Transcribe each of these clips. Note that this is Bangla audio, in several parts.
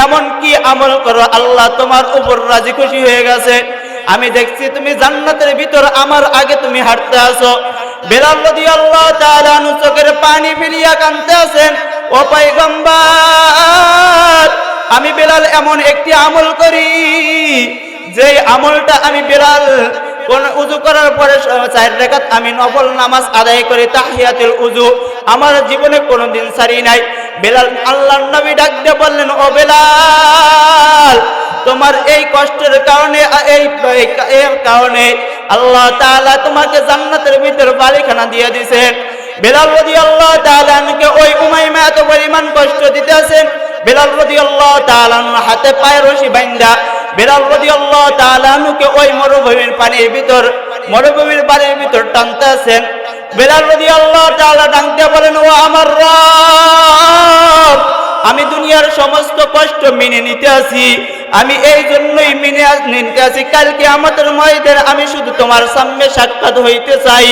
এমন কি আমল করো আল্লাহ তোমার উপর রাজি খুশি হয়ে গেছে? আমি দেখছি তুমি জান্নাতের ভিতর আমার আগে তুমি হাঁটতে আসো। বেলাল রাদিয়াল্লাহু তাআলা আনহু চোখের পানি ফেলিয়া কাঁদতে আছেন, ও পয়গম্বর, আমি বেলাল এমন একটি আমল করি যে আমলটা আমি বেলাল কোন উযু করার পরে 4 রাকাত আমি নফল নামাজ আদায় করে তাহিয়াতুল উযু আমার জীবনে কোনোদিন ছাড়ি নাই। বেলাল, আল্লাহর নবী ডাক দিয়ে বললেন, ও বেলাল, তোমার এই কষ্টের কারণে এর কারণে আল্লাহ তাআলা তোমাকে জান্নাতের ভিতর বাড়িখানা দিয়ে দিয়েছেন। বেলাল রাদিয়াল্লাহু তাআলা আনহুকে ওই উমাইমা এত পরিমাণ কষ্ট দিতেছেন। বেলাল রাদিয়াল্লাহু তাআলা আনহু হাতে পায়ে রশি বাঁধা বেলাল রাদিয়াল্লাহু তাআলা আনহুকে ওই মরুভূমির পানির ভিতর, মরুভূমির বালির ভিতর টানতেছেন। বেলাল রাদিয়াল্লাহু তাআলা ডাকতে বলেন, ও আমার রব, আমি দুনিয়ার সমস্ত কষ্ট মেনে নিতে আছি, আমি এই জন্যই মেনে নিতে আছি, কালকে আমাদের ময়দানে আমি শুধু তোমার সামনে সাক্ষাৎ হইতে চাই,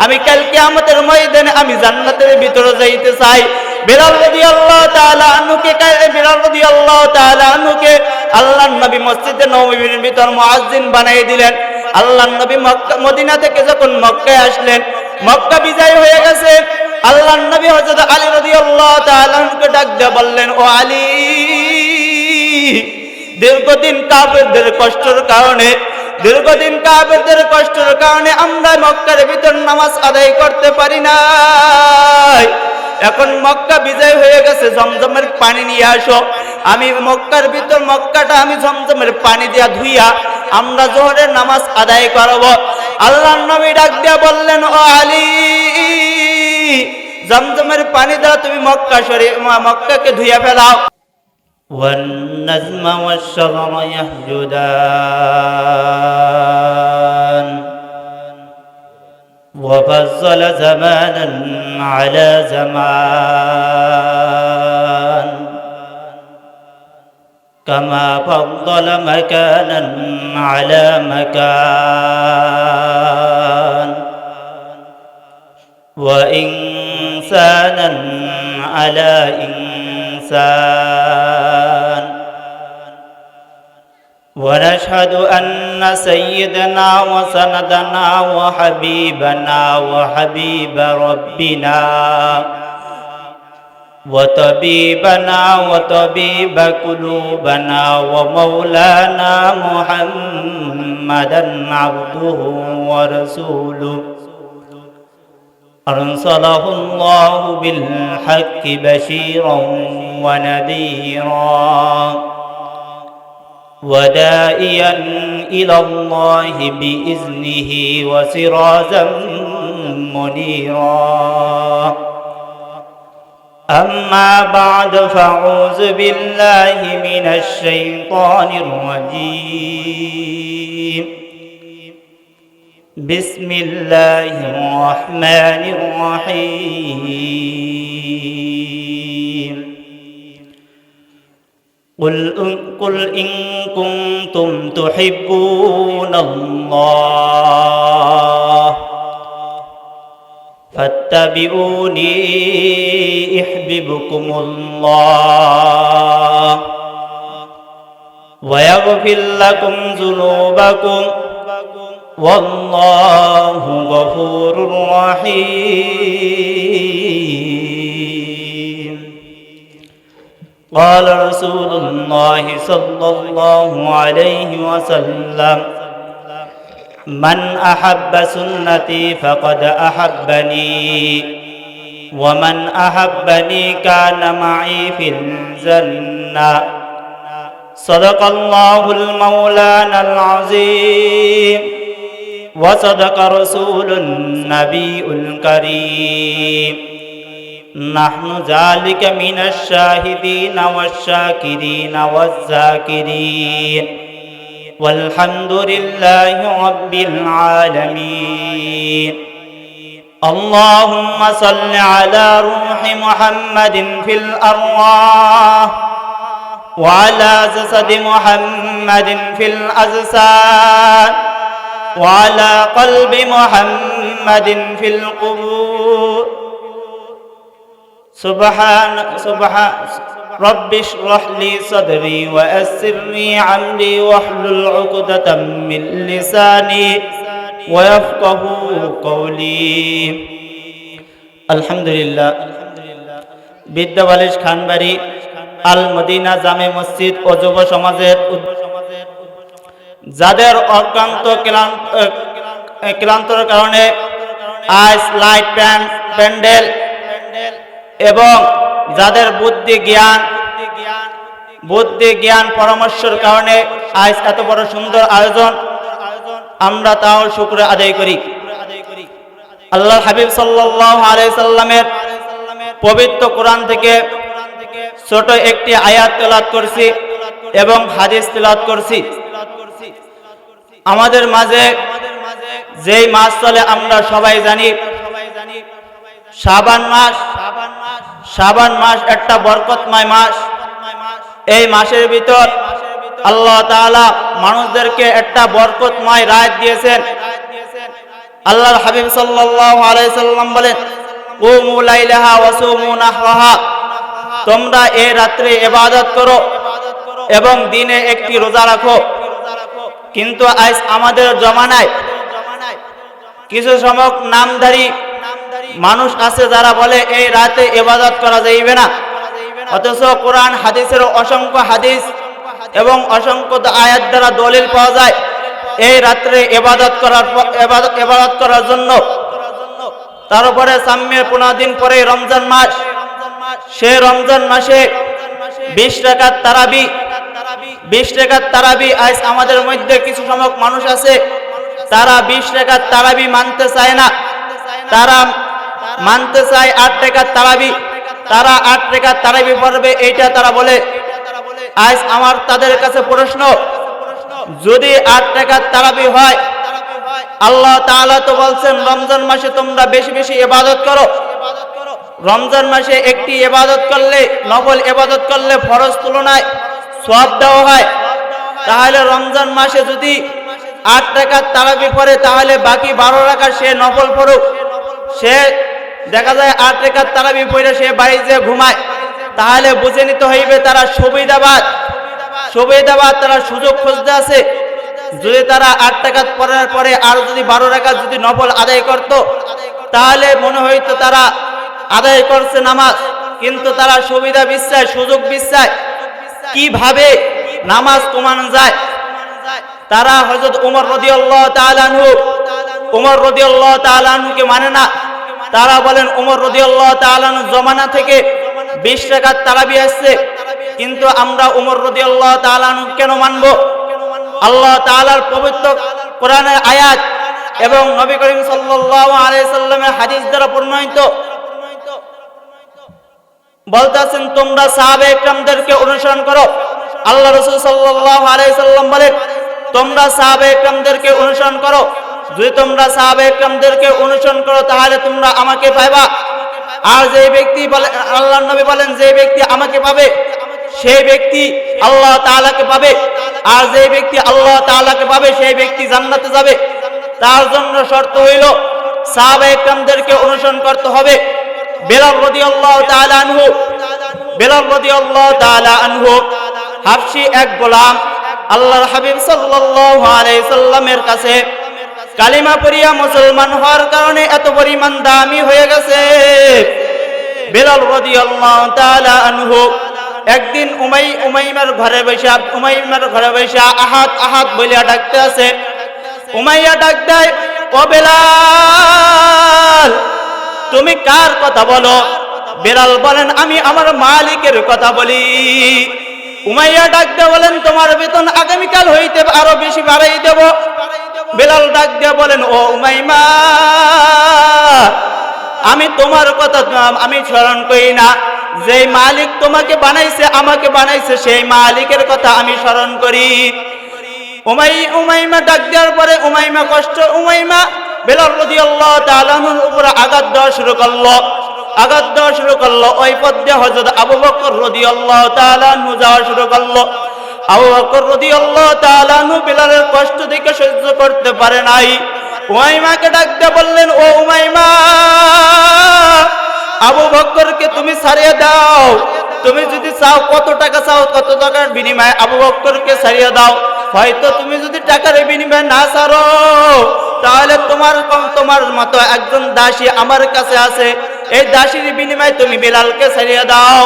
আমি কালকে আমাদের ময়দানে আমি জান্নাতের ভিতরে যাইতে চাই। বেলাল রাদিয়াল্লাহু তাআলা আনহুকে আল্লাহর নবী মসজিদে নববীর ভিতর মুয়াজ্জিন বানিয়ে দিলেন। আল্লাহর নবী মদিনা থেকে যখন মক্কায় আসলেন, মক্কা বিজয় হয়ে গেছে, আল্লাহর নবী হযরত আলী রাদিয়াল্লাহু তাআলা আনহুকে ডাক দিয়ে বললেন, ও আলী, দীর্ঘদিন কাফেরদের কষ্টের কারণে আমরা মক্কার ভিতর নামাজ আদায় করতে পারি নাই। এখন মক্কা বিজয় হয়ে গেছে, জমজমের পানি নিয়ে আসো, আমি মক্কাটা আমি জমজমের পানি দিয়া ধুইয়া আমরা যোহরের নামাজ আদায় করব। আল্লাহর নবী ডাক দিয়া বললেন, ও আলী, জমজমের পানি দ্বারা তুমি মক্কাকে ধুইয়া ফেলাও। والنجم والشجر يسجدان وفضل زمانا على زمان كما فضل مكانا على مكان وإنسانا على إنسان ونشهد أن سيدنا وسندنا وحبيبنا وحبيب ربنا وطبيبنا وطبيب قلوبنا ومولانا محمدا عبده ورسوله أرسله الله بالحق بشيرا ونذيرا وداعيا إلى الله بإذنه وسراجا منيرا. أما بعد فأعوذ بالله من الشيطان الرجيم. بسم الله الرحمن الرحيم. قل إن كنتم تحبون الله فاتبعوني يحببكم الله ويغفر لكم ذنوبكم والله غفور رحيم. قال رسول الله صلى الله عليه وسلم: من أحب سنتي فقد أحبني ومن أحبني كان معي في الجنة. صدق الله المولانا العظيم وصدق رسول النبي الكريم. نحن ذلك من الشاهدين والشاكرين والذاكرين والحمد لله رب العالمين. اللهم صل على روح محمد في الأرواح وعلى جسد محمد في الأجساد وعلى قلب محمد في القبور. رب اشرح لي صدري ويسر لي أمري واحلل عقدة من لساني ويفقهوا قولي الحمد لله বিদ্যাবালিশ খানবাড়ি আল মদিনা জামে মসজিদ ও যুব সমাজের যাদের অক্লান্ত ক্লান্তর কারণে আজ লাইট প্যান্ডেল এবং যাদের বুদ্ধি জ্ঞান পরামর্শের কারণে আজ এত বড় সুন্দর আয়োজন, আমরা তাও শুকরিয়া আদায় করি। আল্লাহর হাবিব সাল্লাল্লাহু আলাইহি সাল্লামের পবিত্র কোরআন থেকে ছোট একটি আয়াত তেলাওয়াত করছি এবং হাদিস তেলাওয়াত করছি। আমাদের মাঝে যেই মাস চলে আমরা সবাই জানি, শাবান মাস একটা বরকতময় মাস। এই মাসের ভিতর আল্লাহ তাআলা মানুষদেরকে একটা বরকতময় রাত দিয়েছেন। আল্লাহর হাবিব সাল্লাল্লাহু আলাইহি সাল্লাম বলেন, কুমু লাইলাহা ওয়া সুমু নাহরাহা, তোমরা এই রাত্রে ইবাদত করো এবং দিনে একটি রোজা রাখো। কিন্তু আজ আমাদের জমানায় কিছু সংখ্যক নামধারী মানুষ আছে যারা বলে এই রাতে ইবাদত করা যাইবে না, অথচ কোরআন হাদিসের অসংখ্য হাদিস এবং অসংখ্য আয়াত দ্বারা দলিল পাওয়া যায় এই রাত্রে ইবাদত করার জন্য। তারপরে সামনে 15 দিন পরে রমজান মাস, সে রমজান মাসে 20 রাকাত তারাবি আজ আমাদের মধ্যে কিছু সংখ্যক মানুষ আছে তারা 20 রাকাত তারাবি মানতে চায় না, তারা মানতে চায় 8 রাকাত তারাবি। তারা 8 রাকাত তারাবি পড়বে এইটা তারা বলে। আজ আমার তাদের কাছে প্রশ্ন, যদি 8 রাকাত তারাবি হয়, আল্লাহ তাআলা তো বলছেন রমজান মাসে তোমরা বেশি বেশি ইবাদত করো। রমজান মাসে একটি ইবাদত করলে, নফল ইবাদত করলে ফরজ তুলনায় সওয়াব দেওয়া হয়। তাহলে রমজান মাসে যদি 8 রাকাত তারাবি পড়ে তাহলে বাকি 12 রাকাত সে নফল পড়ুক। সে দেখা যায় 8 রাকাত তারাবি পড়ে সে বাড়ি যেয়ে ঘুমায়, তাহলে বুঝে নিতে হইবে তারা সুবিধাবাদ, তারা সুযোগ খুঁজতে আছে। যদি তারা 8 রাকাত পড়ার পরে আর যদি 12 রাকাত যদি নফল আদায় করত তাহলে মনে হইতো তারা আদায় করছে নামাজ, কিন্তু তারা সুবিধা বিশ্বাস, সুযোগ বিশ্বাস কিভাবে নামাজ কমানো যায়। তারা হযরত ওমর রাদিয়াল্লাহু তাআলা আনহুকে মানে না। তারা বলেন ওমর রাদিয়াল্লাহু তাআলা আনহু জমানা থেকে 20 রাকাত তারাবি আসছে, কিন্তু আমরা ওমর রাদিয়াল্লাহু তাআলা আনহু কেন মানব? আল্লাহ তাআলার পবিত্র কোরআনের আয়াত এবং নবী করিম সাল্লাল্লাহু আলাইহি সাল্লামের হাদিস দ্বারা প্রমাণিত বলতেছেন তোমরা সাহাবায়ে কেরামদেরকে অনুসরণ করো। আল্লাহ রাসূল সাল্লাল্লাহু আলাইহি সাল্লাম বলেন তোমরা সাহাবায়ে কেরামদেরকে অনুসরণ করো। যদি তোমরা সাহাবায়ে কেরামদেরকে অনুসরণ করো তাহলে তোমরা আমাকে পাইবা। আর যে ব্যক্তি বলে, আল্লাহর নবী বলেন যে ব্যক্তি আমাকে পাবে সেই ব্যক্তি আল্লাহ তাআলাকে পাবে, আর যে ব্যক্তি আল্লাহ তাআলাকে পাবে সেই ব্যক্তি জান্নাতে যাবে। তার জন্য শর্ত হইল সাহাবায়ে কেরামদেরকে অনুসরণ করতে হবে। বেলাল রাদিয়াল্লাহু তাআলা আনহু হাবশী এক গোলাম আল্লাহর হাবিব সাল্লাল্লাহু আলাইহি সাল্লামের কাছে কালিমা পড়িয়া মুসলমান হওয়ার কারণে এত পরিমাণ দামি হয়ে গেছে। বেলাল রাদিয়াল্লাহু তাআলা আনহু একদিন উমাইমার ঘরে বসে আহাদ বলিয়া ডাকতে আছে। উমাইয়া ডাক দেয়, ও বেলাল তুমি কার কথা বলো? বেলাল বলেন আমি আমার মালিকের কথা বলি। উমাইয়া ডাক দিয়ে বলেন তোমার বেতন আগামীকাল হইতে আরো বেশি বাড়াই দেব। বেলাল ডাক দিয়ে বলেন ও উমাইমা, আমি তোমার কথা আমি স্মরণ করি না, যেই মালিক তোমাকে বানাইছে আমাকে বানাইছে সেই মালিকের কথা আমি স্মরণ করি। উমাইমা ডাক দেওয়ার পরে উমাইমা বেলাল রাদিয়াল্লাহু তাআলা আনহুর উপরে আঘাত দেওয়া শুরু করলো। ওই পথে হযরত আবু বকর রাদিয়াল্লাহু তাআলা আনহু যাওয়া শুরু করলো। আবু বকর রাদিয়াল্লাহু তাআলা আনহু বেলালের কষ্ট দেখে সহ্য করতে পারে নাই। উমাইমাকে ডাক দিয়ে বললেন, ও উমাইমা, আবু বকরকে তুমি ছাড়িয়ে দাও, তুমি যদি চাও কত টাকা চাও, কত টাকার বিনিময়ে আবু বকরকে ছাড়িয়ে দাও। হয়তো তুমি যদি টাকার বিনিময়ে না ছাড়ো, তাহলে তোমার মতো একজন দাসী আমার কাছে আছে, এই দাসীর বিনিময়ে তুমি বেলালকে ছাড়িয়ে দাও।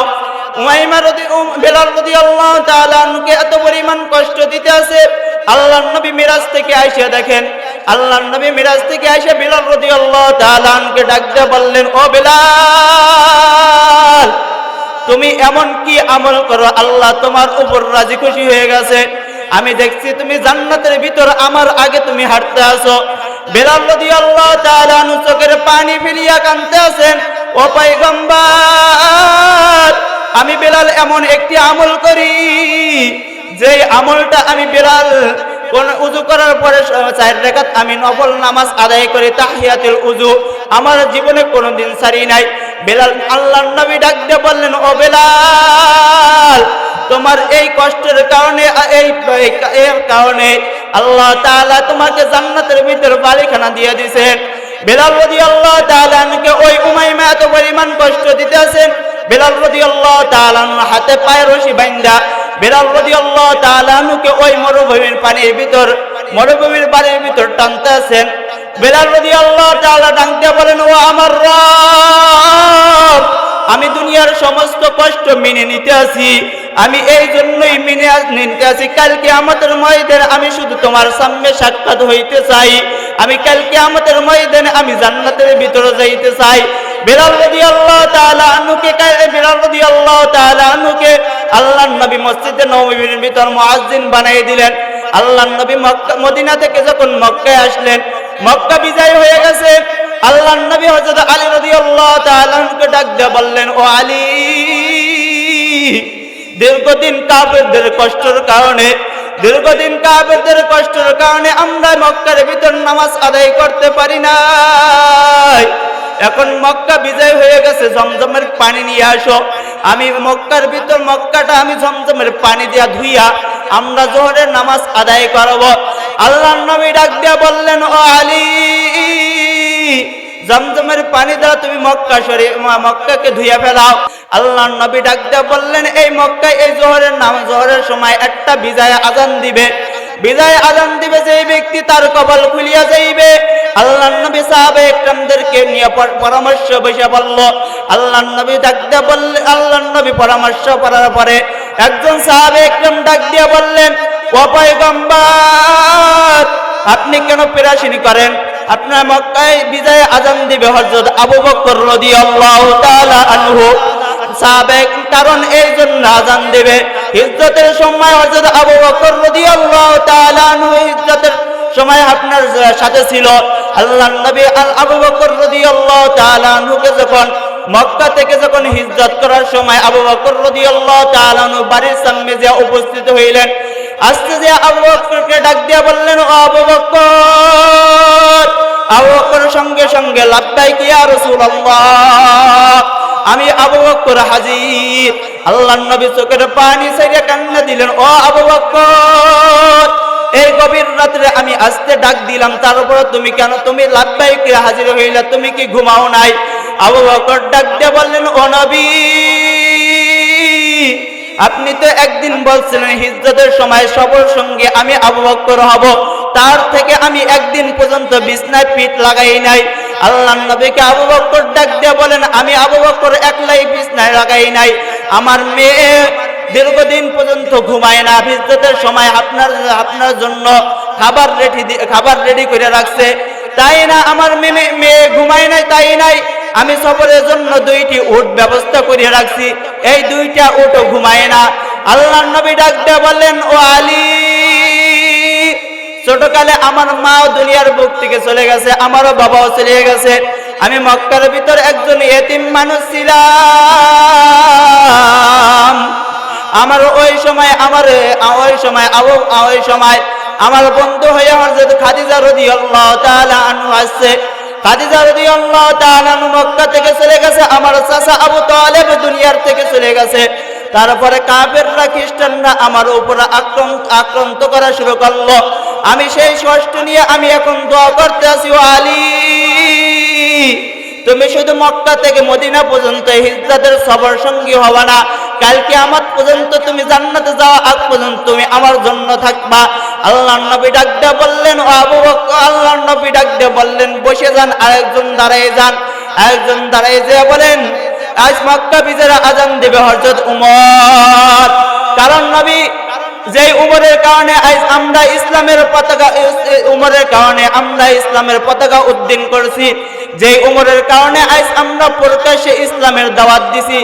বেলাল রাদিয়াল্লাহু তাআলা আনহুকে এত পরিমাণ কষ্ট দিতে আছে। আল্লাহর নবী মিরাজ থেকে আইসা দেখেন, আল্লাহর নবী মিরাজ থেকে আইসা বেলাল রাদিয়াল্লাহু তাআলা আনহুকে ডাক দিয়ে বললেন, ও বেলাল, তুমি এমন কি আমল করো আল্লাহ তোমার উপর রাজি খুশি হয়ে গেছে? আমি দেখছি তুমি জান্নাতের ভিতর আমার আগে তুমি হাঁটতে আসো। বেলাল রাদিয়াল্লাহু তাআলা আনহু চোখের পানি ফেলিয়া কাঁদতে আছেন, ও পয়গম্বর, আমি বেলাল এমন একটি আমল করি, যে আমলটা আমি বেলাল কোন উযু করার পরে 4 রাকাত আমি নফল নামাজ আদায় করি, তাহিয়াতুল উযু, আমার জীবনে কোনোদিন ছাড়ি নাই। বেলাল, আল্লাহর নবী ডাক দিয়ে বললেন, ও বেলাল, তোমার এই কষ্টের কারণে, এর কারণে আল্লাহ তাআলা তোমাকে জান্নাতের ভিতর বাড়িখানা দিয়ে দিয়েছেন। বেলাল রাদিয়াল্লাহু তাআলা আনহুকে ওই উমাইমা এত পরিমাণ কষ্ট দিতেছেন। বেলাল রাদিয়াল্লাহু তাআলা আনহু হাতে পায়ে রশি বাঁধা বেলাল রাদিয়াল্লাহু তাআলা আনহুকে ওই মরুভূমির পানির ভিতর, মরুভূমির বাড়ির ভিতর টানতেছেন। বেলাল রাদিয়াল্লাহু তাআলা ডাক দিয়ে বলেন, ও আমার রব, আমি দুনিয়ার সমস্ত কষ্ট মেনে নিতে আছি, আমি এই জন্যই মেনে নিতে আছি, কাল কিয়ামতের ময়দানে আমি শুধু তোমার সামনে সাক্ষাৎ হইতে চাই, আমি কাল কিয়ামতের ময়দানে আমি জান্নাতের ভিতরে যাইতে চাই। বেলাল রাদিয়াল্লাহু তাআলা আনহুকে আল্লাহর নবী মসজিদে নববীর ভিতর মুয়াজ্জিন বানিয়ে দিলেন। আল্লাহর নবী মদিনা থেকে যখন মক্কায় আসলেন, মক্কা বিজয় হয়ে গেছে, আল্লাহর নবী হযরত আলী রাদিয়াল্লাহু তাআলা আনহুকে ডাক দিয়ে বললেন, ও আলী, দীর্ঘদিন কাফেরদের কষ্টের কারণে আমরা মক্কার ভিতর নামাজ আদায় করতে পারি নাই। এখন মক্কা বিজয় হয়ে গেছে, জমজমের পানি নিয়ে আসো, আমি মক্কাটা আমি জমজমের পানি দিয়া ধুইয়া আমরা জোহরের নামাজ আদায় করব। আল্লাহর নবী ডাক দিয়া বললেন, ও আলী, জমজমের পানি দ্বারা তুমি মক্কাকে ধুইয়া ফেলাও। আল্লাহর নবী ডাক দিয়া বললেন, এই মক্কায় এই জোহরের সময় একটা বিজয় আজান দিবে, যে ব্যক্তি তার কপাল খুলিয়া যাইবে। আল্লাহর নবী সাহাবায়ে কেরামদেরকে নিয়ে পরামর্শ বসে বলল। আল্লাহর নবী ডাক দিয়া বললেন, আল্লাহর নবী পরামর্শ করার পরে একজন সাহাবায়ে কেরাম ডাক দিয়া বললেন, ও পয়গম্বর, আপনি কেন পেরেশানি করেন? আপনার মক্কায় বিজয় আজান দিবে হযরত আবু বকর রাদিয়াল্লাহু তাআলা আনহু, সাহাবে, কারণ এই জন্য আজান দেবে। হিজরতের সময় হযরত আবু বকর রাদিয়াল্লাহু তাআলা আনহু হিজরতের সময় আপনার সাথে ছিল। আল্লাহর নবী আবু বকর রাদিয়াল্লাহু তাআলা আনহুকে যখন মক্কা থেকে যখন হিজরত করার সময় আবু বকর রাদিয়াল্লাহু তাআলা আনহু বাড়ির সামনে যে উপস্থিত হইলেন, আস্তে যে আবু বকরকে ডাক দিয়ে বললেন, ও আবু বকর। আবু বকর সঙ্গে সঙ্গে লাব্বাইক ইয়া রাসূলুল্লাহ, আমি আবু বকর হাজির। আল্লাহর নবী চোখের পানি ছেড়ে কান্না দিলেন, ও আবু বকর, এই গভীর রাত্রে আমি আস্তে ডাক দিলাম, তারপর তুমি লাব্বাইক হাজির হইলা, তুমি কি ঘুমাও নাই? আবু বকর ডাক দিয়ে বললেন, ও নবী, আপনি তো একদিন বলছিলেন হিজরতের সময় সবার সঙ্গে আমি আবু বকর হব, তার থেকে আমি একদিন পর্যন্ত বিছনায় পিঠ লাগাই নাই। আল্লাহর নবীকে আবু বকর ডাক দিয়ে বলেন, আমি আবু বকর একলাই বিছনায় লাগাই নাই, আমার মেয়ে দীর্ঘদিন পর্যন্ত ঘুমায় না, হিজরতের সময় আপনার জন্য খাবার রেডি করে রাখছে, তাই না? আমার মেয়ে ঘুমায় নাই, তাই নাই, আমি সফরের জন্য 2টি উট ব্যবস্থা করে রাখছি, এই 2টা উটও ঘুমায় না। আল্লাহর নবী ডাক দিয়ে বললেন, ও আলী, ছোটকালে আমার মাও দুনিয়ার বুক থেকে চলে গেছে, আমারও বাবাও চলে গেছে, আমি মক্কার ভিতর একজন ইতিম মানুষ ছিলাম। ওই সময় আমার বন্ধু হয়ে হযরত খাদিজা রাদিয়াল্লাহু তাআলা আনহা আসছে। খাদিজা রাদিয়াল্লাহু তাআলা আনহা মক্কা থেকে চলে গেছে, আমার চাচা আবু তালেব দুনিয়ার থেকে চলে গেছে। তারপরে কাফেররা, খ্রিস্টানরা আমার উপর আক্রান্ত করা শুরু করলো। আমি সেই কষ্ট নিয়ে আমি এখন দোয়া করতে আছি, ও আলী, তুমি শুধু মক্কা থেকে মদিনা পর্যন্ত হিজরতের সফর সঙ্গী হবা না, কাল কিয়ামত পর্যন্ত তুমি জান্নাতে যাওয়া আগ পর্যন্ত তুমি আমার জন্য থাকবা। আল্লাহর নবী ডাক দিয়ে বললেন, ও আবু বকর, আল্লাহর নবী ডাক দিয়ে বললেন, বসে যান। আরেকজন দাঁড়ায় যান। আরেকজন দাঁড়ায় যেয়ে বলেন, আজ মক্কা বিজয়ের আজান দেবে হযরত উমর। কারণ নবী যেই উমরের কারণে আজ আমরা ইসলামের পতাকা, উমরের কারণে আমরা ইসলামের পতাকা উড্ডীন করছি, যেই উমরের কারণে আজ আমরা প্রকাশ্যে ইসলামের দাওয়াত দিছি।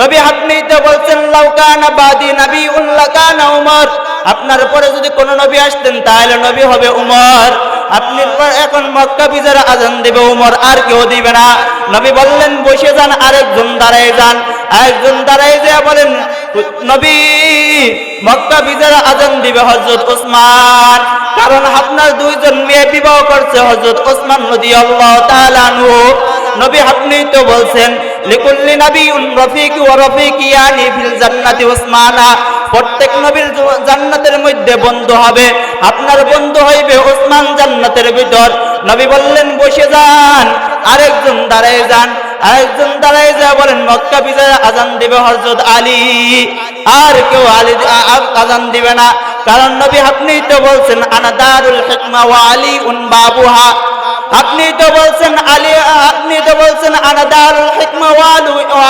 নবী আপনি তো বলছেন, লাউ কানা বাদি নাবিয়্যুন লাকানা উমর, আপনার পরে যদি কোন নবী আসতেন তাহলে নবী হবে উমর। আপনি এখন মক্কা বিজয়ের আজান দেবে উমর, আর কেউ দিবে না। নবী বললেন, বসে যান। আরেকজন দাঁড়ায় যান। আরেকজন দাঁড়ায় যেয়ে বলেন, নবী মক্কা বিজয়ের আজান দিবে হযরত ওসমান। কারণ আপনার দুইজন মেয়ে বিবাহ করছে হযরত ওসমান রাদিয়াল্লাহু তাআলা আনহু। নবী আপনি তো বলছেন, লিকুল্লি নাবিয়্যুন রাফিক ওয়া রাফিকিয়ানি ফিল জান্নাতি ওসমানা, প্রত্যেক নবীর জান্নাতের মধ্যে বন্ধু হবে, আপনার বন্ধু হইবে ওসমান জান্নাতের ভিতর। নবী বললেন, বসে যান। আরেকজন দাঁড়ায় যান। আরেকজন দাঁড়ায় যা বলেন, মক্কা বিজয়ের আজান দিবে হযরত আলী, আর কেউ আজান দিবে না। কারণ নবী আপনি তো বলছেন, আনা দারুল হিকমা ওয়া আলীউন বাবুহা, আপনি তো বলছেন আলী, আপনি তো বলছেন আনা দারুল হিকমা ওয়া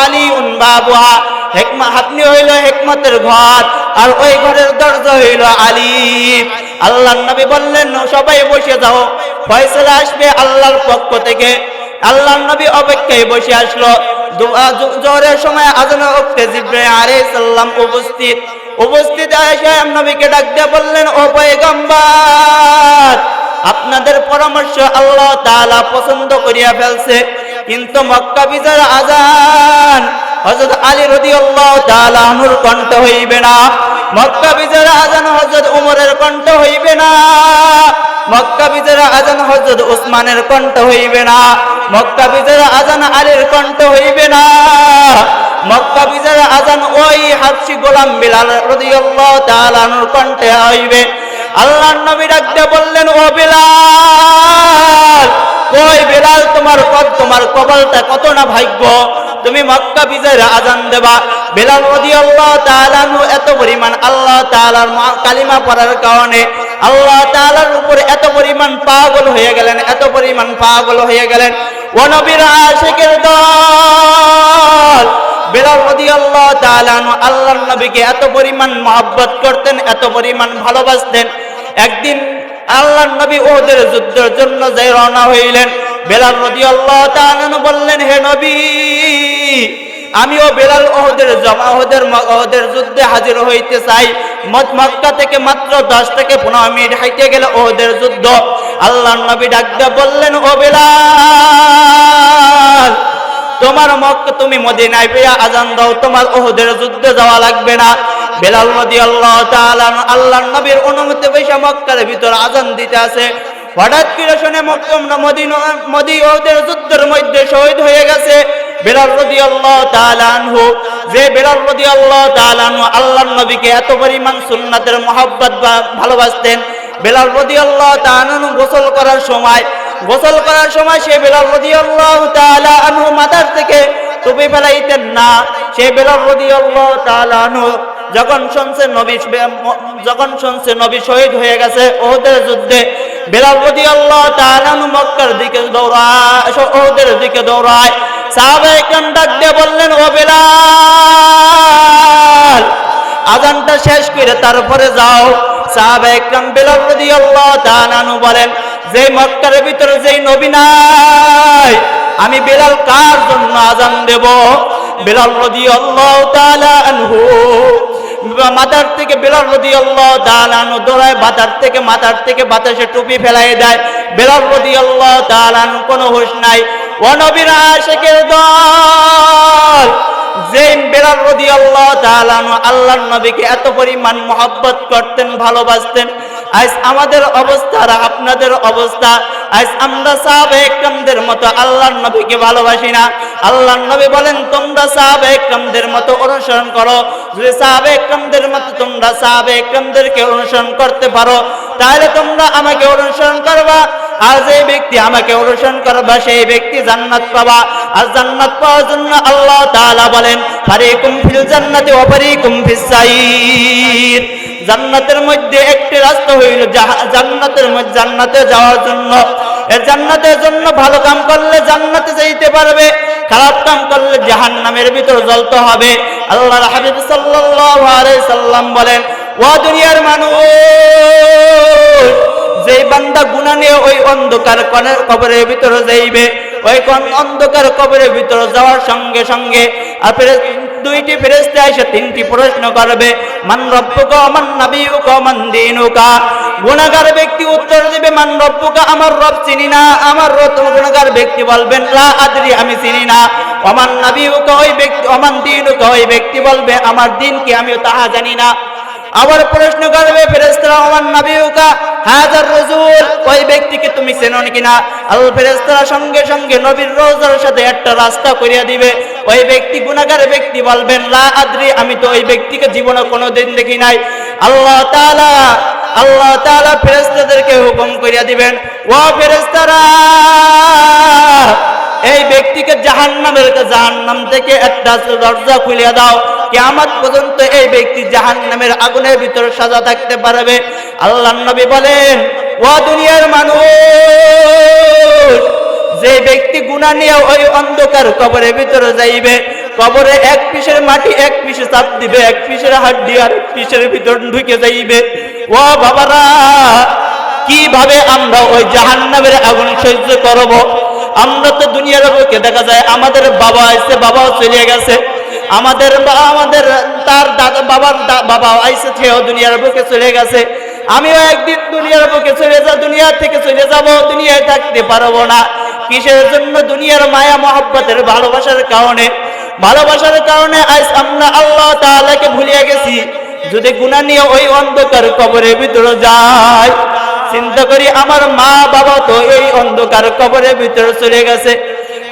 আলীউন বাবুহা, হিকমা আপনি হইল হিকমতের ঘর, আর ওই ঘরের দরজা হইল আলী। আল্লাহর নবী বললেন, সবাই বসে যাও, ফয়সালা আসবে আল্লাহর পক্ষ থেকে। আল্লাহর নবী অপেক্ষায় বসে আসলো। জোহরের সময় আজানের ওয়াক্তে জিবরাইল আলাইহিস সালাম উপস্থিত এসে নবীকে ডাক দিয়ে বললেন, ও পয়গম্বর, আপনাদের পরামর্শ আল্লাহ তাআলা পছন্দ করিয়া ফেলছে, কিন্তু মক্কা বিজয়ের আজান হযরত আলী রাদিয়াল্লাহু তাআলা আনহুর কণ্ঠ হইবে না। মক্কা বিজয়ের আজান হযরত উমরের কণ্ঠ হইবে না। মক্কা বিজয়ের আজান হযরত ওসমানের কণ্ঠ হইবে না। মক্কা বিজয়ের আজান আলীর কণ্ঠ হইবে না। মক্কা বিজয়ের আজান ওই হাবশী গোলাম বিলাল রাদিয়াল্লাহু তাআলা আনহুর কণ্ঠে হইবে। আল্লাহর নবী ডাক দিয়ে বললেন, ও বিলাল, কই বিলাল, তোমার কপালটা কত না ভাগ্য, তুমি মক্কা বিজয়ের আজান দেবা। বিলাল রাদিয়াল্লাহু তাআলা আনহু এত পরিমাণ আল্লাহ তাআলার কালিমা পড়ার কারণে আল্লাহ তাআলার উপরে এত পরিমাণ পাগল হয়ে গেলেন, এত পরিমাণ পাগল হয়ে গেলেন। ও নবীর আশিকের দল, বিলাল রাদিয়াল্লাহু তাআলা আনহু আল্লাহর নবীকে এত পরিমাণ মহব্বত করতেন, এত পরিমাণ ভালোবাসতেন। একদিন আল্লাহর নবী উহুদের যুদ্ধের জন্য যাই রওনা হইলেন। বিলাল রাদিয়াল্লাহু তাআলা আনহু বললেন, হে নবী, আমিও বিলাল উহুদের যুদ্ধে হাজির হইতে চাই। মক্কা থেকে মাত্র 10 থেকে 15 মিনিট হাইটে গেলে উহুদের যুদ্ধ। আল্লাহর নবী ডাক দিয়ে বললেন, ও বিলাল, তোমার মক্কা, তুমি মদিনায় পেয়ে আজান দাও, তোমার উহুদের যুদ্ধে যাওয়া লাগবে না। বিলাল রাদিয়াল্লাহু তাআলা আল্লাহর নবীর অনুমতি পেয়ে মক্কার ভিতর আজান দিতে আছে। হঠাৎ করে শুনে উহুদের যুদ্ধের মধ্যে শহীদ হয়ে গেছে বিলাল রাদিয়াল্লাহু তাআলা আনহু। যে বিলাল রাদিয়াল্লাহু তাআলা আনহু আল্লাহর নবীকে এত পরিমাণ সুন্নাতের মহব্বত ভালোবাসতেন। বিলাল রাদিয়াল্লাহু তাআলা আনহু গোসল করার সময় সে বিলাল রাদিয়াল্লাহু তাআলা আনহু মাথার থেকে টুপি ফেলাইতেন না। সে বিলাল রাদিয়াল্লাহু তাআলা আনহু যখন শুনছে নবী শহীদ হয়ে গেছে উহুদের যুদ্ধে, বিলাল রাদিয়াল্লাহু তাআলা আনহু মক্কার দিকে উহুদের দিকে দৌড়ায়। সাহাবায়ে কেরাম ডাক দিয়ে বললেন, ও বিলাল, আজানটা শেষ করে তারপরে যাও। সাহাবায়ে কেরাম বিলাল রাদিয়াল্লাহু তাআলা আনহু বলেন, যে মক্কার ভিতরে যেই নবী নাই, আমি বিলাল কার জন্য আজান দেব? বিলাল রাদিয়াল্লাহু তাআলা আনহু মাথার থেকে বিলাল রাদিয়াল্লাহু তাআলা আনহু দৌড়ায়, মাথার থেকে বাতাসে টুপি ফেলাই দেয়। বিলাল রাদিয়াল্লাহু তাআলা আনহু কোনো হুঁশ নাই। ও নবীর আশিকের দল, যে বিলাল রাদিয়াল্লাহু তাআলা আনহু আল্লাহর নবীকে এত পরিমাণ মহব্বত করতেন, ভালোবাসতেন, আজ আমাদের অবস্থা আর আপনাদের অবস্থা, আজ আমরা সাহাবায়ে কেরামদের মতো আল্লাহর নবীকে ভালোবাসি না। আল্লাহর নবী বলেন, তোমরা সাহাবায়ে কেরামদের মতো অনুসরণ করো। যদি সাহাবায়ে কেরামদের মতো তোমরা সাহাবায়ে কেরামদেরকে অনুসরণ করতে পারো, তাহলে তোমরা আমাকে অনুসরণ করবা। আর যে ব্যক্তি আমাকে অনুসরণ করবে সেই ব্যক্তি জান্নাত পাবা। আর জান্নাত পাওয়ার জন্য আল্লাহ তাআলা বলেন ফারিকুম ফিল জান্নাতি ওয়া ফারিকুম ফিস সাইর। জান্নাতের মধ্যে একটি রাস্তা হইল জান্নাতে যাওয়ার জন্য। এই জান্নাতের জন্য ভালো কাম করলে জান্নাতে যাইতে পারবে, খারাপ কাম করলে জাহান্নামের ভিতর জ্বলতে হবে। আল্লাহর হাবিব সাল্লাল্লাহু আলাইহি সাল্লাম বলেন, ও দুনিয়ার মানুষ, যে বান্দা গুনাহ নিয়ে ওই অন্ধকার কবরের ভিতরে যাইবে, ওই অন্ধকার কবরের ভিতরে যাওয়ার সঙ্গে সঙ্গে দুইটি ফেরেশতা এসে তিনটি প্রশ্ন করবে, মান রব্বুকা ওয়া মান নাবিয়ুকা ওয়া মান দীনুকা। গুনাহগার ব্যক্তি উত্তর দিবে মান রব্বুকা, আমার রব চিনি না। আমার গুনাহগার ব্যক্তি বলবেন লা আদরি, আমি চিনি না। ওয়া মান নাবিয়ুকা, ওই ব্যক্তি ওয়া মান দীনুকা, ওই ব্যক্তি বলবে আমার দিন কি, আমিও তাহা জানি না। আবার প্রশ্ন করবে ফেরেশতারা ওয়া মান নাবিয়ুকা হাযার রাসূল, ওই ব্যক্তিকে তুমি চেনো কিনা। আল ফেরেশতারা সঙ্গে সঙ্গে নবীর রওজার সাথে একটা রাস্তা করিয়া দিবে। ওই ব্যক্তি গুনাহগার ব্যক্তি বলবেন লা আদরি, আমি তো ওই ব্যক্তিকে জীবনে কোনোদিন দেখি নাই। আল্লাহ তাআলা ফেরেশতাদেরকে হুকুম করিয়া দিবেন, ও ফেরেশতারা, এই ব্যক্তিকে জাহান্নাম থেকে একটা দরজা খুলে দাও, কিয়ামত পর্যন্ত এই ব্যক্তি জাহান্নামের আগুনের ভিতরে সাজা থাকতে পারবে। আল্লাহর নবী বলেন, ও দুনিয়ার মানুষ, যে ব্যক্তি গুনাহ নিয়ে ওই অন্ধকার কবরের ভিতরে যাইবে, কবরে এক পিসের মাটি এক পিসে চাপ দিবে, এক পিসের হাড্ডি আর এক পিসের ভিতর ঢুকে যাইবে। ও বাবারা, কিভাবে আমরা ওই জাহান্নামের আগুন সহ্য করব? আমরা তো দুনিয়ার বুকে দেখা যায় আমাদের বাবা আইছে, বাবাও চলে গেছে, তার দাদা বাবাও আইছে, সেও দুনিয়ার বুকে চলে গেছে। আমিও একদিন দুনিয়ার বুকে দুনিয়া থেকে চলে যাব, দুনিয়ায় থাকতে পারবো না। কিসের জন্য? দুনিয়ার মায়া মহব্বতের ভালোবাসার কারণে আজ আমরা আল্লাহ তাআলাকে ভুলিয়া গেছি। যদি গুনাহ নিয়ে ওই অন্ধকার কবরের ভিতরে যায়, চিন্তা করি আমার মা বাবা তো এই অন্ধকার কবরের ভিতরে চলে গেছে।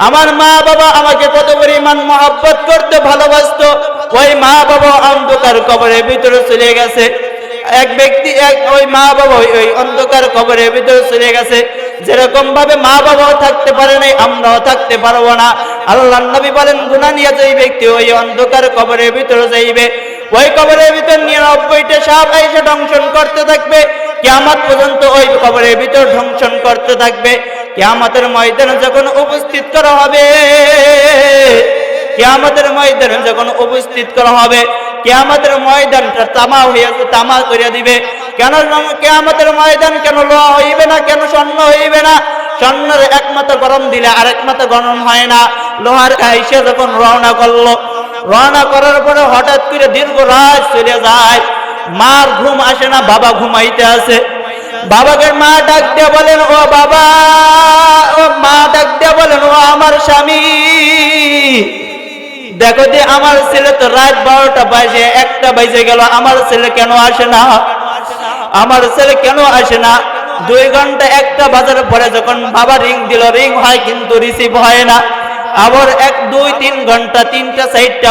আমার মা বাবা আমাকে কত পরিমাণ মহব্বত করতে ভালোবাসতো, ওই মা বাবা অন্ধকার কবরের ভিতরে চলে গেছে। ওই মা বাবা ওই অন্ধকার কবরের ভিতরে চলে গেছে। যেরকম ভাবে মা বাবাও থাকতে পারে নাই, আমরাও থাকতে পারবো না। আল্লাহর নবী বলেন, গুনাহ নিয়ে যেই ব্যক্তি ওই অন্ধকার কবরের ভিতরে যাইবে, ওই কবরের ভিতর 99টা সাপ এসে দংশন করতে থাকবে, কিয়ামত পর্যন্ত ওই কবরের ভিতর দংশন করতে থাকবে। কিয়ামতের ময়দানে যখন উপস্থিত করা হবে, কিয়ামতের ময়দানটা তামা করিয়া দিবে। কেন কিয়ামতের ময়দান কেন লোহা হইবে না, কেন স্বর্ণ হইবে না? স্বর্ণের এক মাথা গরম দিলে আরেক মাথা গরম হয় না। লোহার আইসা যখন রওনা করার পরে হঠাৎ করে দীর্ঘ রাত চলে যায়, মার ঘুম আসে না, বাবা ঘুমাইতে আছে। বাবাকে মা ডাক দিয়ে বলেন, ও বাবা, ও আমার স্বামী, দেখো যে আমার ছেলে তো রাত 12টা বাজে, 1টা বাজে গেল, আমার ছেলে কেন আসে না? 2 ঘন্টা 1টা বাজার পরে যখন বাবা রিং দিল, রিং হয় কিন্তু রিসিভ হয় না। আবার 1, 2, 3 ঘন্টা, 3টা 4টা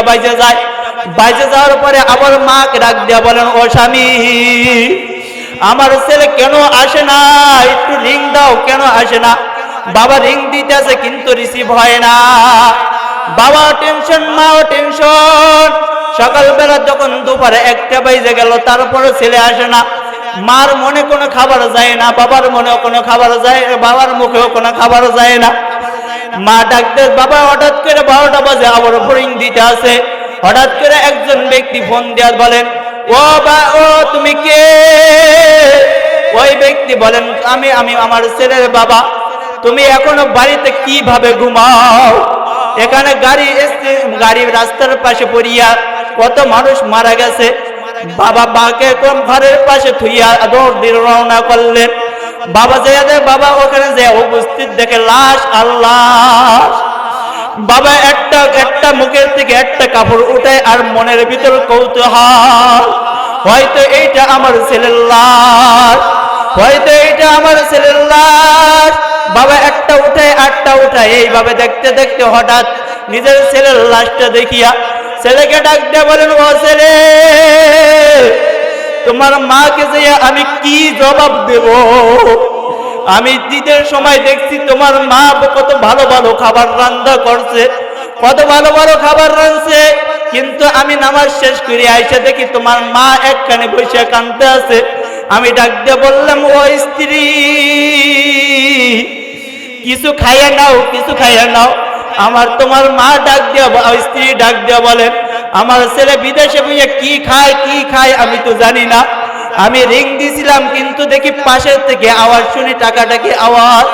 বাজে যাওয়ার পরে আবার মাকে ডাক দিয়া বলেন, ও স্বামী, আমার ছেলে কেন আসে না? একটু রিং দাও, কেন আসে না? বাবা রিং দিতেছে কিন্তু রিসিভ হয় না। বাবা টেনশন, মাও টেনশন। সকালবেলা যখন দুপুরে 1টা বাজে গেল, তারপরে ছেলে আসে না। মার মনে কোনো খাবার যায় না, বাবার মনেও কোনো খাবার যায়, বাবার মুখেও কোনো খাবার যায় না। মা ডাকতে, বাবা হঠাৎ করে 12টা বাজে আবার রিং দিতে আছে। হঠাৎ করে একজন ব্যক্তি ফোন দিয়া বলেন, ও তুমি কে? ওই ব্যক্তি বলেন, আমি আমার ছেলের বাবা। তুমি এখনো বাড়িতে কিভাবে ঘুমাও? এখানে গাড়ি রাস্তার পাশে পড়িয়া কত মানুষ মারা গেছে। বাবা মাকে ঘরের পাশে থুইয়া দৌড় দিয়ে রওনা করলেন। বাবা ওখানে যে উপস্থিত দেখে লাশ, আল্লাহ। বাবা একটা মুখের থেকে একটা কাপড় উঠে, আর মনের ভিতর কৌতূহল, হয়তো এইটা আমার ছেলের লাশ। বাবা একটা উঠে, আটটা উঠায়, এইভাবে দেখতে দেখতে হঠাৎ নিজের ছেলের লাশটা দেখিয়া ছেলেকে ডাক দিয়ে বলেন, ও ছেলে, তোমার মাকে যে আমি কি জবাব দেব? আমি ঈদের সময় দেখছি তোমার মা কত ভালো ভালো খাবার রান্না করছে, কত ভালো ভালো খাবার রাঁধছে, কিন্তু আমি নামাজ শেষ করে আইসা দেখি তোমার মা একখানে বসে কাঁদতে আছে। আমি ডাক দিয়ে বললাম, ও স্ত্রী, কিছু খাইয়া নাও, কিছু খাইয়া নাও। তোমার মা ডাক দিয়া, স্ত্রী ডাক দিয়া বলেন, আমার ছেলে বিদেশে বইয়া কি খায় আমি তো জানি না। আমি রিং দিছিলাম, কিন্তু দেখি পাশের থেকে আওয়াজ শুনি, টাকাটাকি আওয়াজ।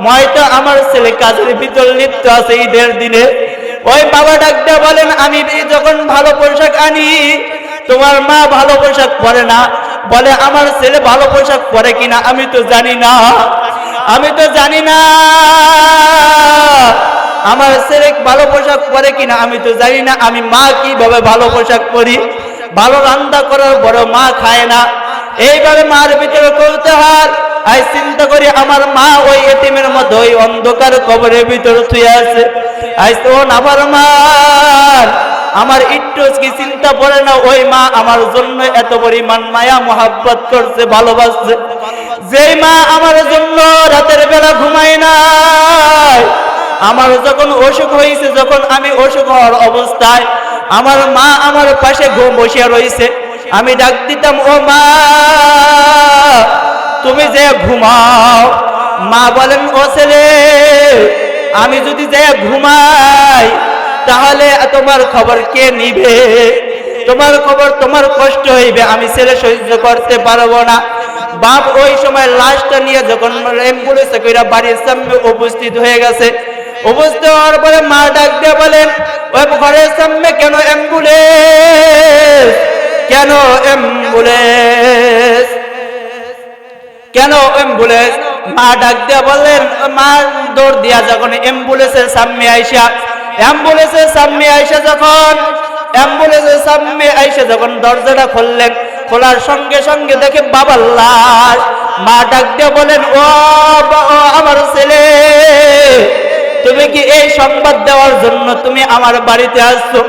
হয়তো আমার ছেলে কাজের ভিতর লিপ্ত আছে ঈদের দিনে। ওই বাবা ডাক দিয়া বলেন, আমি যখন ভালো পোশাক আনি তোমার মা ভালো পোশাক পরে না। বলে, আমার ছেলে ভালো পোশাক পরে কিনা আমি তো জানি না, আমি তো জানি না আমার ছেলে ভালো পোশাক পরে কিনা আমি তো জানি না। আমি মা কিভাবে ভালো পোশাক পরি, ভালো রান্না করার বড় মা খায় না। এইভাবে মার ভিতরে কৌতূহল। আই চিন্তা করি, আমার মা ওই এতিমের মধ্যে ওই অন্ধকার কবরের ভিতরে শুয়ে আছে। আজ তো নাফরমান, আমার একটু কি চিন্তা পড়ে না ওই মা আমার জন্য এত পরিমাণ মায়া মোহাব্বত করছে, ভালোবাসছে। যেই মা আমার জন্য রাতের বেলা ঘুমায় না, আমার যখন অসুখ হয়েছে, যখন আমি অসুখ হওয়ার অবস্থায় আমার মা আমার পাশে বসে রয়েছে। আমি ডাক দিতাম, ও মা, তুমি যে ঘুমাও। মা বলেন, ও ছেলে, আমি যদি যে ঘুমাই তাহলে তোমার খবর কে নিবে? তোমার খবর, তোমার কষ্ট হইবে, আমি ছেলে সহ্য করতে পারবো না। বাপ ওই সময় লাশটা নিয়ে যখন অ্যাম্বুলেন্সে কইরা বাড়ির সামনে উপস্থিত হয়ে গেছে, উপস্থিত হওয়ার পরে মা ডাক দিয়ে বলেন, ওই ঘরের সামনে কেন অ্যাম্বুলেন্স, কেন অ্যাম্বুলেন্স, কেন অ্যাম্বুলেন্স? মা ডাক দিয়া বললেন, মা দৌড় দিয়া যখন অ্যাম্বুলেন্সের সামনে আইসা যখন দরজাটা খুললেন, খোলার সঙ্গে সঙ্গে দেখে বাবার লাশ। মা ডাক দিয়া বলেন, ও আমার ছেলে, তুমি কি এই সংবাদ দেওয়ার জন্য তুমি আমার বাড়িতে আসছো?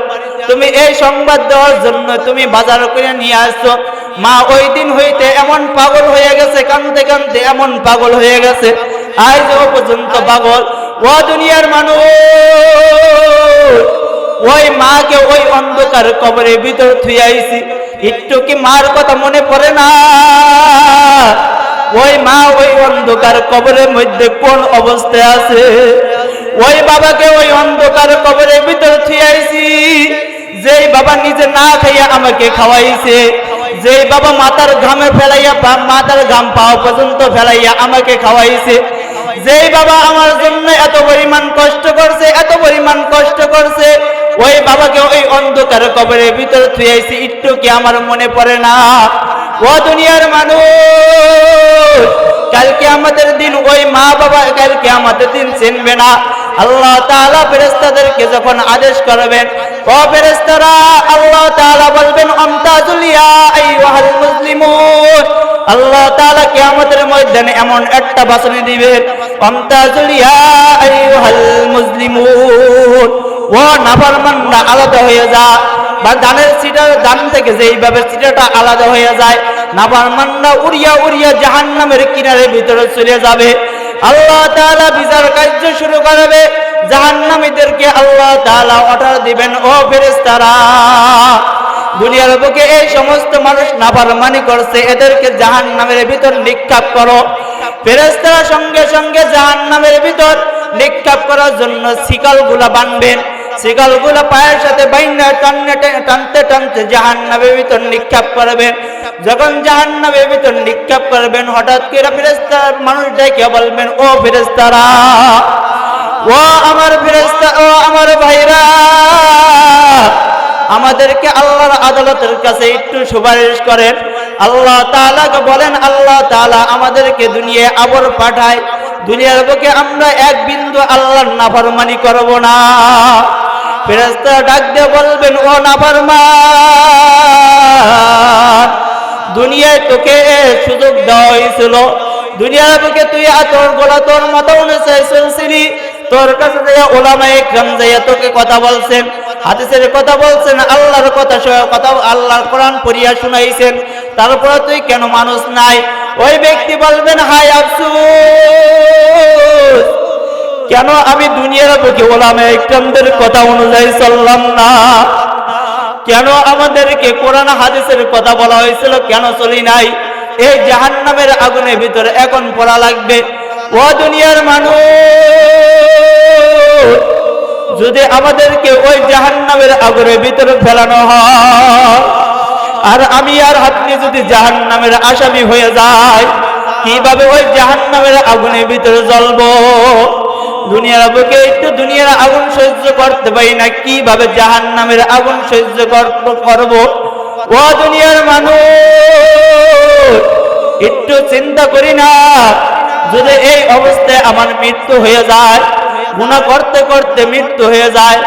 তুমি এই সংবাদ দেওয়ার জন্য তুমি বাজার করে নিয়ে আসছো? মা ওই দিন হইতে এমন পাগল হয়ে গেছে, কাঁদতে কাঁদতে এমন পাগল হয়ে গেছে, আজও পর্যন্ত পাগল। ও দুনিয়ার মানুষ, ওই মাকে ওই অন্ধকার কবরের ভিতর থুই আইছি, একটু কি মার কথা মনে পড়ে না? ওই মা ওই অন্ধকার কবরের মধ্যে কোন অবস্থায় আছে? ওই বাবাকে ওই অন্ধকার কবরের ভিতর থুই আইছি, যেই বাবা নিজে না খাইয়া আমাকে খাওয়াইছে, যেই বাবা মাথার ঘামে ফেলাইয়া, মাথার ঘাম পাওয়া পর্যন্ত ফেলাইয়া আমাকে খাওয়াইছে, যেই বাবা আমার জন্য এত পরিমাণ কষ্ট করছে, এত পরিমাণ কষ্ট করছে, ওই বাবাকে ওই অন্ধকার কবরের ভিতর থুই আইছি, একটু কি আমার মনে পড়ে না? ও দুনিয়ার মানুষ, কালকে আমাদের দিন ওই মা বাবা কালকে আমাদের দিন চিনবে না। আল্লাহ তাআলা ফেরেশতাদেরকে যখন আদেশ করবেন, ও ফেরেশতারা, আল্লাহ তাআলা বলবেন, আমতাজুল ইয়া আইয়ুহাল মুসলিমুন। আল্লাহ তাআলা কিয়ামতের ময়দানে এমন একটা বাসনি দিবেন, আমতাজুল ইয়া আইয়ুহাল মুসলিমুন। ও নাফরমানরা আলাদা হয়ে যা, বা ধানের সিটার ধান থেকে যেইভাবে সিটাটা আলাদা হয়ে যায়, নাফরমানরা উড়িয়া উড়িয়া জাহান্নামের কিনারে ভিতরে চলে যাবে। আল্লাহ তাআলা বিচার কার্য শুরু করবে, জাহান্নামীদেরকে আল্লাহ তাআলা অর্ডার দিবেন, ও ফেরেশতারা, দুনিয়ার বুকে এই সমস্ত মানুষ নাফরমানি করছে, এদেরকে জাহান্নামের ভিতর নিক্ষেপ করো। ফেরেশতারা সঙ্গে সঙ্গে জাহান্নামের ভিতর নিক্ষেপ করার জন্য শিকলগুলা বাঁধবেন, শিকলগুলা পায়ের সাথে বাইন্ধা টানতে টানতে জাহান্নামের ভিতর নিক্ষেপ করবেন। যখন জাহান্নামের ভিতর নিক্ষেপ করবেন, হঠাৎ করে ফেরেশতার মানুষ ডেকে বলবেন, ও ফেরেশতারা, ও আমার ফেরেশতা, ও আমার ভাইরা, আমাদেরকে আল্লাহর আদালতের কাছে একটু সুপারিশ করেন। আল্লাহ তাআলাকে বলেন, আল্লাহ তাআলা আমাদেরকে দুনিয়ায় আবার পাঠায়, দুনিয়ার বুকে আমরা এক বিন্দু আল্লাহর নাফরমানি করব না। ফেরেশতারা ডাক দিয়ে বলবেন, ও নাফরমান, দুনিয়ায় তোকে সুযোগ দেওয়া হয়েছিল, দুনিয়ার বুকে তুই তোর গোলা তোর মাথা অনুযায়ী চলছিলি, তোর কাছে যাইয়া ওলামায়ে কিরাম যাইয়া তোকে কথা বলছেন, হাদিসের কথা বলছেন, আল্লাহর কথা আল্লাহর কোরআন পড়িয়া শুনাইছেন, তারপরে তুই কেন মানুষ নাই? ওই ব্যক্তি বলবেন হায় আফসোস, কেন আমি দুনিয়ার বুকে ওলামায়ে ইকরামদের কথা অনুযায়ী চললাম না, কেন আমাদেরকে কোরআন হাদিসের কথা বলা হয়েছিল কেন চলি নাই, এই জাহান্নামের আগুনের ভিতরে এখন পড়া লাগবে। ও দুনিয়ার মানুষ, যদি আমাদেরকে ওই জাহান্নামের আগুনের ভিতরে ফেলানো হয় আর আমি আর আপনি যদি জাহান্নামের আসামি হয়ে যায়, কিভাবে ওই জাহান্নামের আগুনের ভিতরে জ্বলবো? দুনিয়ার বুকে একটু দুনিয়ার আগুন সহ্য করতে পারি না, কিভাবে জাহান্নামের আগুন সহ্য করব? ও দুনিয়ার মানুষ, একটু চিন্তা করি না, যদি এই অবস্থায় আমার মৃত্যু হয়ে যায়, গুনাহ করতে করতে মৃত্যু হয়ে যায়,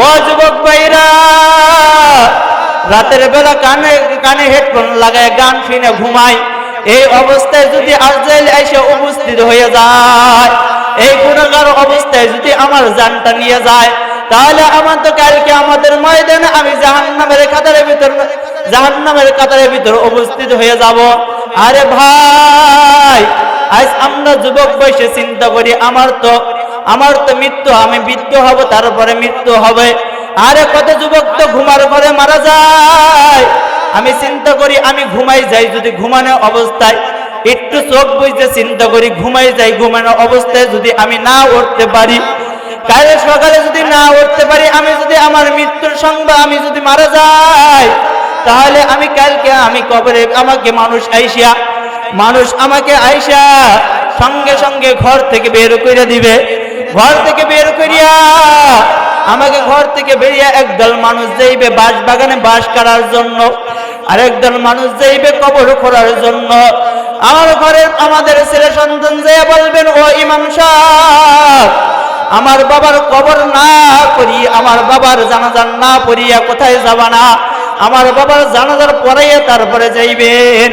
ও যুবক ভাইরা, রাতের বেলা কানে হেডফোন লাগায় গান শুনে ঘুমায়, এই অবস্থায় যদি আজরাইল এসে উপস্থিত হয়ে যায়, এই গুনাহগার অবস্থায় যদি আমার জানটা নিয়ে যায়, তাহলে আমার তো কালকে আমাদের ময়দানে আমি জাহান্নামের কাতারের ভিতর উপস্থিত হয়ে যাব। আরে ভাই, আজ আমরা যুবক বয়সে চিন্তা করি আমার তো মৃত্যু, আমি বৃদ্ধ হব, তারপরে মৃত্যু হবে। আরে কত যুবক তো ঘুমার ঘরে মারা যায়। আমি চিন্তা করি আমি ঘুমাই যাই, যদি ঘুমানো অবস্থায় একটু চোখ বুঝতে চিন্তা করি, ঘুমাই যাই, ঘুমানো অবস্থায় যদি আমি না উঠতে পারি, কাল সকালে যদি না উঠতে পারি, আমি যদি আমার মৃত্যুর সঙ্গে আমি যদি মারা যাই, তাহলে আমি কালকে আমি কবরে আমাকে মানুষ আমাকে আইসা সঙ্গে সঙ্গে ঘর থেকে বের করে দিবে। ঘর থেকে বের করিয়া আমাকে ঘর থেকে বেরিয়ে একদল মানুষ যাইবে বাঁশ বাগানে বাঁশ কাটার জন্য, আর একদল মানুষ যাইবে কবর খোঁড়ার জন্য। আমার ঘরে আমাদের ছেলে সন্তান যাইয়া বলবেন, ও ইমাম সাহেব, আমার বাবার কবর না করি, আমার বাবার জানাজা না পড়িয়া কোথায় যাবা না? আমার বাবার জানাজার পড়াইয়া তারপরে যাইবেন।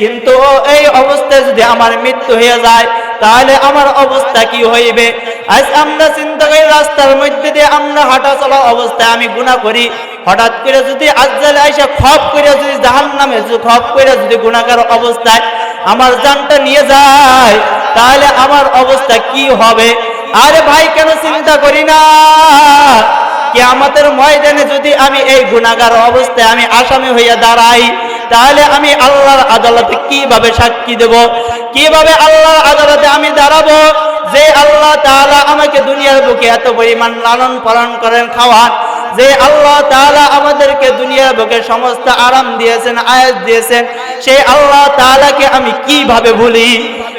কিন্তু এই অবস্থায় যদি আমার মৃত্যু হয়ে যায়, তাহলে আমার অবস্থা কি হইবে? আজ আমরা চিন্তা করি, রাস্তার মধ্যে দিয়ে আমরা হাঁটা চলা অবস্থায় আমি গুনাহ করি, হঠাৎ করে যদি আজরাইল আইসা খপ করে যদি জাহান্নামে খপ করে যদি গুনাহগার অবস্থায় আমার জানটা নিয়ে যায়, তাহলে আমার অবস্থা কি হবে? আরে ভাই, কেন চিন্তা করি না, কিয়ামতের ময়দানে যদি আমি এই গুনাহগার অবস্থায় আমি আসামি হইয়া দাঁড়াই, তাহলে আমি আল্লাহর আদালতে কিভাবে সাক্ষী দেব? কিভাবে আল্লাহর আদালতে আমি দাঁড়াবো? যে আল্লাহ তাআলা আমাকে দুনিয়ার বুকে এত পরিমাণ লালন পালন করেন, খাওয়ান, যে আল্লাহ তাআলা আমাদেরকে দুনিয়ার বুকে সমস্ত আরাম দিয়েছেন, আয়াত দিয়েছেন, সেই আল্লাহ তাআলাকে আমি কিভাবে ভুলি?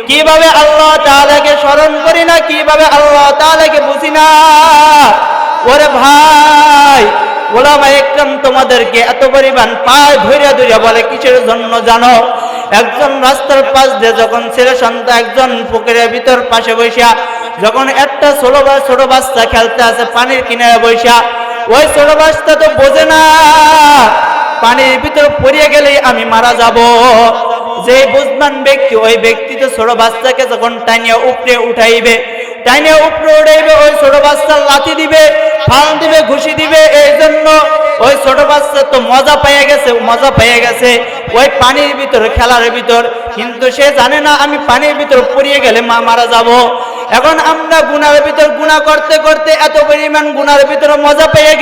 কিভাবে আল্লাহ তাআলাকে স্মরণ করি না? কিভাবে আল্লাহ তাআলাকে বুঝি না? ওরে ভাই, ওলামায়ে ইকরাম তোমাদেরকে এত পরিমাণ পায় ধইরা ধইরা বলে কিসের জন্য জানো? একজন রাস্তার পাশ দিয়ে যখন ছেলে সন্তান একজন পুকুরের ভিতর পাশে বসিয়া যখন একটা ছোট বাচ্চা খেলতে আছে পানির কিনারে বসিয়া, ওই ছোট বাচ্চা তো বোঝে না পানির ভিতর পড়িয়ে গেলেই আমি মারা যাব। যে বুঝমান ব্যক্তি, ওই ব্যক্তি তো ছোট বাচ্চাকে যখন টানিয়া উপরে উঠাইবে, ওই ছোট বাচ্চা লাথি দিবে, ফাল দিবে, ঘুষি দিবে। এই জন্য ওই ছোট বাচ্চা তো মজা পেয়ে গেছে ওই পানির ভিতর, খেলার ভিতর, কিন্তু সে জানে না আমি পানির ভিতর পড়িয়ে গেলে মারা যাব। এখন আমরা গুনার ভিতর গুনাহ করতে করতে এত পরিমাণ গুনার ভিতর মজা পেয়ে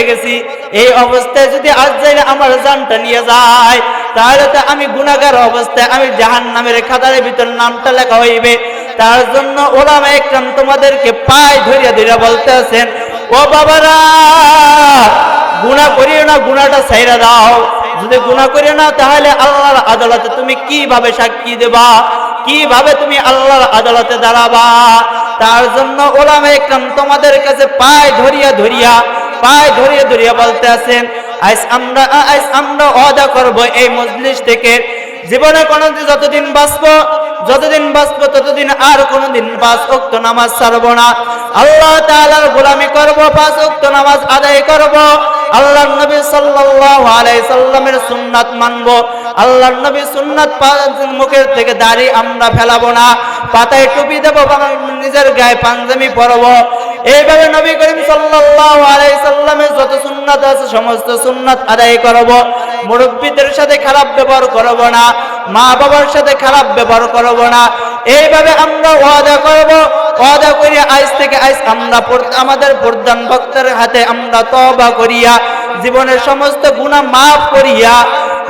গেছি। এই অবস্থায় যদি আজরাইল আমার জানটা নিয়ে যায়, তাহলে তো আমি গুনাহগার অবস্থায় আমি জাহান্নামের খাতার ভিতর নামটা লেখা হইবে। তার জন্য ওলামায়ে ইকরাম তোমাদেরকে পায় ধরিয়া ধরিয়া বলতে আছেন, ও বাবারা, গুনাহ করিও না, গুনাহটা ছাইরা দাও। যদি গুনাহ করিও না, তাহলে আল্লাহর আদালতে তুমি কিভাবে সাক্ষী দেবা? কিভাবে তুমি আল্লাহর আদালতে দাঁড়াবা? তার জন্য ওলামায়ে ইকরাম তোমাদের কাছে পায় ধরিয়া ধরিয়া বলতে আছেন, আজ আমরা ওয়াদা করব এই মজলিস থেকে জীবনে কোনদিন যতদিন বাঁচবো ততদিন আর কোনদিন 5 ওয়াক্ত নামাজ ছাড়ব না। আল্লাহ তাআলার গোলামি করব, 5 ওয়াক্ত নামাজ আদায় করব, আল্লাহর নবী সাল্লাল্লাহু আলাইহি সাল্লামের সুন্নাত মানব। আল্লাহর নবীর সুন্নাত মুখের থেকে দাড়ি আমরা ফেলাবো না, পাতায় টুপি দেব, নিজের গায়ে পাঞ্জাবি পরব, এইভাবে নবী করিম সাল্লাল্লাহু আলাইহি সাল্লামের যত সুন্নাত আছে সমস্ত সুন্নাত আদায় করব। মুরব্বিদের সাথে খারাপ ব্যবহার করব না, মা বাবার সাথে খারাপ ব্যবহার করব না। এইভাবে আমরা ওয়াদা করব। ওয়াদা করি আজ থেকে আজ আমরা আমাদের প্রধান ভক্তের হাতে আমরা তওবা করিয়া জীবনের সমস্ত গুনাহ মাফ করিয়া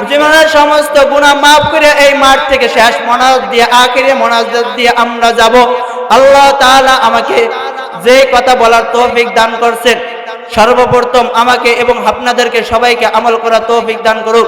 জীবনের সমস্ত গুনাহ মাফ করে এই মাঠ থেকে শেষ মোনাজাত দিয়ে আখিরে মোনাজাত দিয়ে আমরা যাব। আল্লাহ তাআলা আমাকে যে কথা বলার তৌফিক দান করছেন, সর্বপ্রথম আমাকে এবং আপনাদেরকে সবাইকে আমল করার তৌফিক দান করুক।